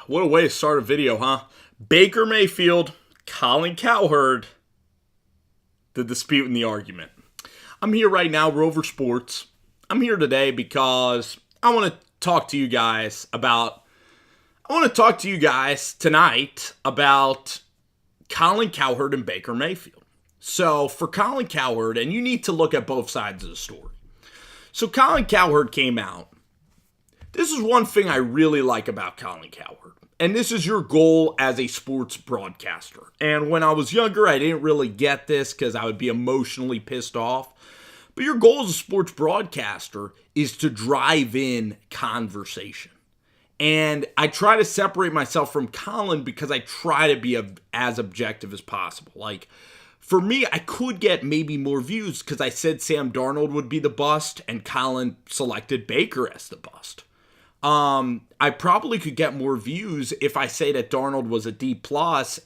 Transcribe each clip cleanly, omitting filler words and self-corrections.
What a way to start a video, huh? Baker Mayfield, Colin Cowherd, the dispute and the argument. I'm here right now, Rover Sports. I'm here today because I want to talk to you guys tonight about Colin Cowherd and Baker Mayfield. So for Colin Cowherd, and you need to look at both sides of the story. So Colin Cowherd came out. This is one thing I really like about Colin Cowherd. And this is your goal as a sports broadcaster. And when I was younger, I didn't really get this because I would be emotionally pissed off. But your goal as a sports broadcaster is to drive in conversation. And I try to separate myself from Colin because I try to be as objective as possible. Like, for me, I could get maybe more views because I said Sam Darnold would be the bust and Colin selected Baker as the bust. I probably could get more views if I say that Darnold was a D+,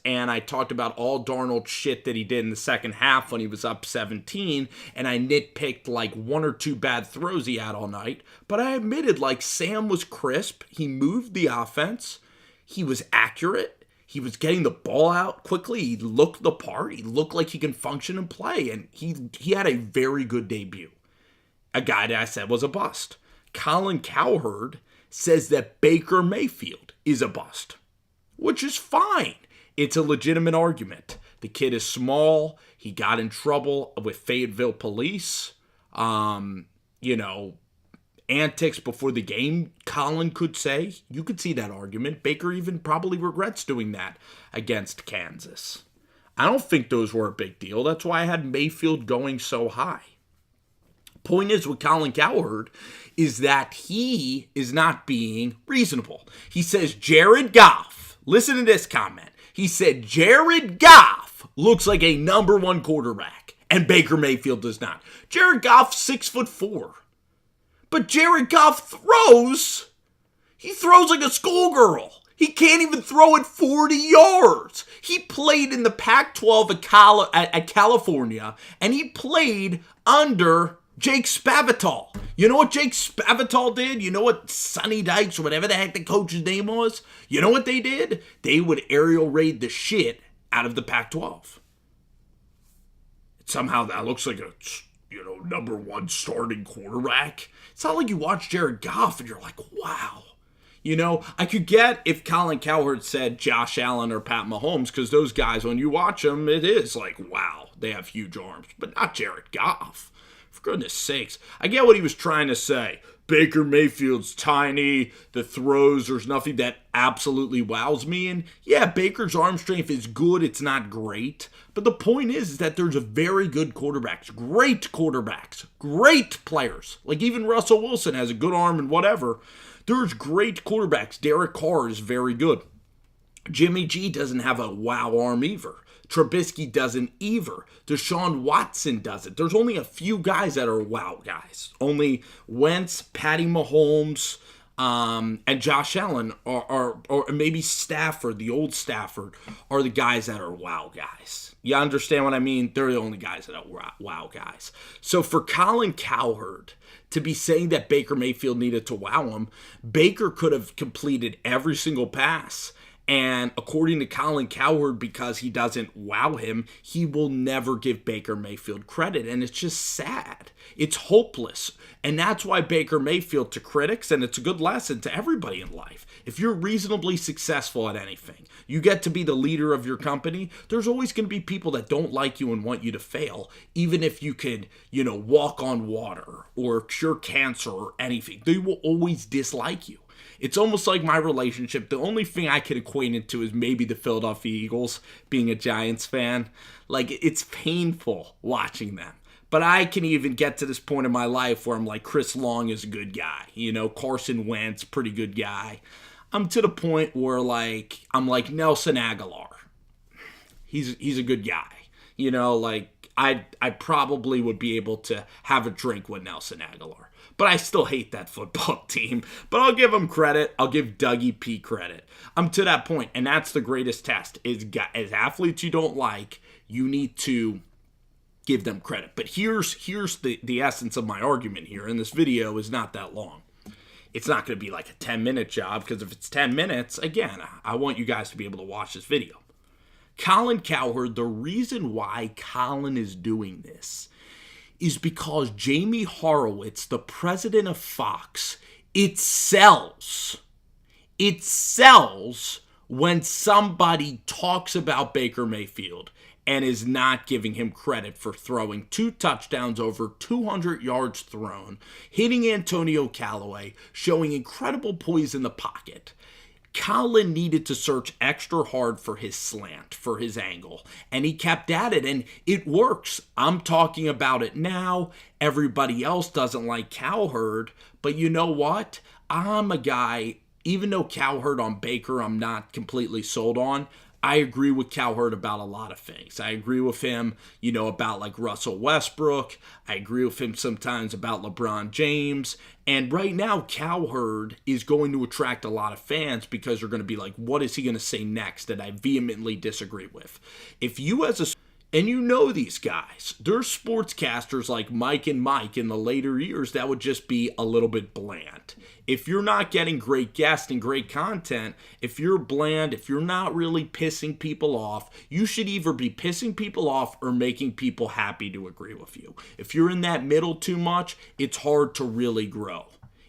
and I talked about all Darnold shit that he did in the second half when he was up 17, and I nitpicked like one or two bad throws he had all night. But I admitted, like, Sam was crisp. He moved the offense. He was accurate. He was getting the ball out quickly. He looked the part. He looked like he can function and play, and he had a very good debut. A guy that I said was a bust. Colin Cowherd says that Baker Mayfield is a bust, which is fine. It's a legitimate argument. The kid is small. He got in trouble with Fayetteville police. Antics before the game, Colin could say. You could see that argument. Baker even probably regrets doing that against Kansas. I don't think those were a big deal. That's why I had Mayfield going so high. Point is with Colin Cowherd is that he is not being reasonable. He says Jared Goff, listen to this comment. He said Jared Goff looks like a number one quarterback and Baker Mayfield does not. Jared Goff's 6'4". But Jared Goff throws like a schoolgirl. He can't even throw it 40 yards. He played in the Pac-12 at California, and he played under Jake Spavital. You know what Jake Spavital did? You know what Sonny Dykes or whatever the heck the coach's name was? You know what they did? They would aerial raid the shit out of the Pac-12. Somehow that looks like a, number one starting quarterback. It's not like you watch Jared Goff and you're like, wow. I could get if Colin Cowherd said Josh Allen or Pat Mahomes, because those guys, when you watch them, it is like, wow, they have huge arms. But not Jared Goff. For goodness sakes. I get what he was trying to say. Baker Mayfield's tiny, the throws, there's nothing that absolutely wows me. And yeah, Baker's arm strength is good, it's not great. But the point is that there's a very good quarterbacks, great players. Like even Russell Wilson has a good arm and whatever. There's great quarterbacks. Derek Carr is very good. Jimmy G doesn't have a wow arm either. Trubisky doesn't either. Deshaun Watson doesn't. There's only a few guys that are wow guys. Only Wentz, Patty Mahomes, and Josh Allen or maybe Stafford, the old Stafford, are the guys that are wow guys. You understand what I mean? They're the only guys that are wow guys. So for Colin Cowherd to be saying that Baker Mayfield needed to wow him, Baker could have completed every single pass. And according to Colin Cowherd, because he doesn't wow him, he will never give Baker Mayfield credit. And it's just sad. It's hopeless. And that's why Baker Mayfield, to critics, and it's a good lesson to everybody in life, if you're reasonably successful at anything, you get to be the leader of your company, there's always going to be people that don't like you and want you to fail, even if you could, walk on water or cure cancer or anything. They will always dislike you. It's almost like my relationship. The only thing I can equate it to is maybe the Philadelphia Eagles, being a Giants fan. Like, it's painful watching them. But I can even get to this point in my life where I'm like, Chris Long is a good guy. Carson Wentz, pretty good guy. I'm to the point where, I'm like Nelson Aguilar. He's a good guy. I probably would be able to have a drink with Nelson Aguilar. But I still hate that football team. But I'll give him credit. I'll give Dougie P credit. I'm to that point, and that's the greatest test. As athletes you don't like, you need to give them credit. But here's the essence of my argument here, and this video is not that long. It's not going to be like a 10-minute job, because if it's 10 minutes, again, I want you guys to be able to watch this video. Colin Cowherd, the reason why Colin is doing this is because Jamie Horowitz, the president of Fox, it sells. It sells when somebody talks about Baker Mayfield and is not giving him credit for throwing 2 touchdowns over 200 yards thrown, hitting Antonio Callaway, showing incredible poise in the pocket. Colin needed to search extra hard for his slant, for his angle, and he kept at it, and it works. I'm talking about it now. Everybody else doesn't like Cowherd, but you know what? I'm a guy, even though Cowherd on Baker I'm not completely sold on, I agree with Cowherd about a lot of things. I agree with him, about like Russell Westbrook. I agree with him sometimes about LeBron James. And right now, Cowherd is going to attract a lot of fans because they're going to be like, what is he going to say next that I vehemently disagree with? If you and these guys, there's sportscasters like Mike and Mike in the later years that would just be a little bit bland. If you're not getting great guests and great content, if you're bland, if you're not really pissing people off, you should either be pissing people off or making people happy to agree with you. If you're in that middle too much, it's hard to really grow.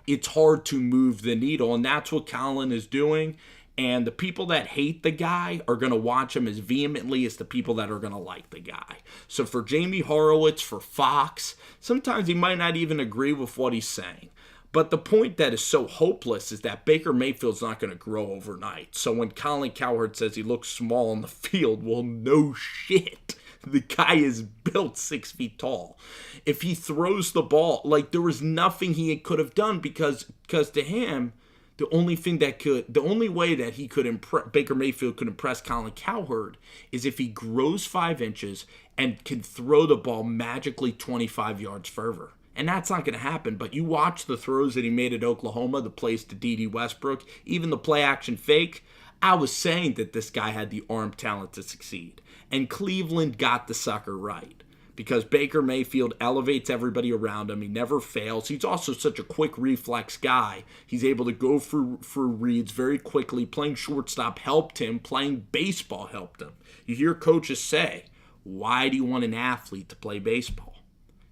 It's hard to move the needle, and that's what Colin is doing. And the people that hate the guy are going to watch him as vehemently as the people that are going to like the guy. So for Jamie Horowitz, for Fox, sometimes he might not even agree with what he's saying. But the point that is so hopeless is that Baker Mayfield's not going to grow overnight. So when Colin Cowherd says he looks small on the field, well, no shit. The guy is built 6 feet tall. If he throws the ball, there was nothing he could have done because to him, the only way that he could Baker Mayfield could impress Colin Cowherd is if he grows 5 inches and can throw the ball magically 25 yards further. And that's not going to happen. But you watch the throws that he made at Oklahoma, the plays to D.D. Westbrook, even the play action fake. I was saying that this guy had the arm talent to succeed. And Cleveland got the sucker right. Because Baker Mayfield elevates everybody around him. He never fails. He's also such a quick reflex guy. He's able to go for reads very quickly. Playing shortstop helped him. Playing baseball helped him. You hear coaches say, why do you want an athlete to play baseball?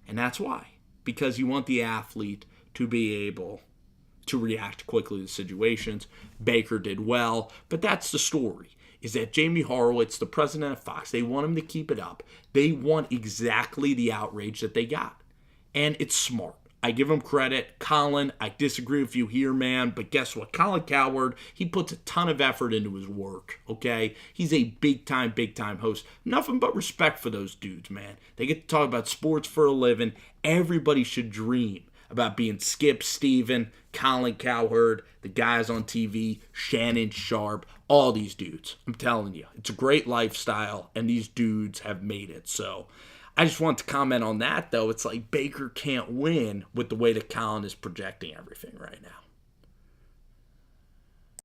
And that's why. Because you want the athlete to be able to react quickly to situations. Baker did well, but that's the story. Is that Jamie Horowitz, the president of Fox, they want him to keep it up. They want exactly the outrage that they got. And it's smart. I give him credit. Colin, I disagree with you here, man, but guess what? Colin Cowherd, he puts a ton of effort into his work, okay? He's a big-time host. Nothing but respect for those dudes, man. They get to talk about sports for a living. Everybody should dream about being Skip Steven, Colin Cowherd, the guys on TV, Shannon Sharp, all these dudes. I'm telling you, it's a great lifestyle, and these dudes have made it. So I just want to comment on that, though. It's like Baker can't win with the way that Colin is projecting everything right now.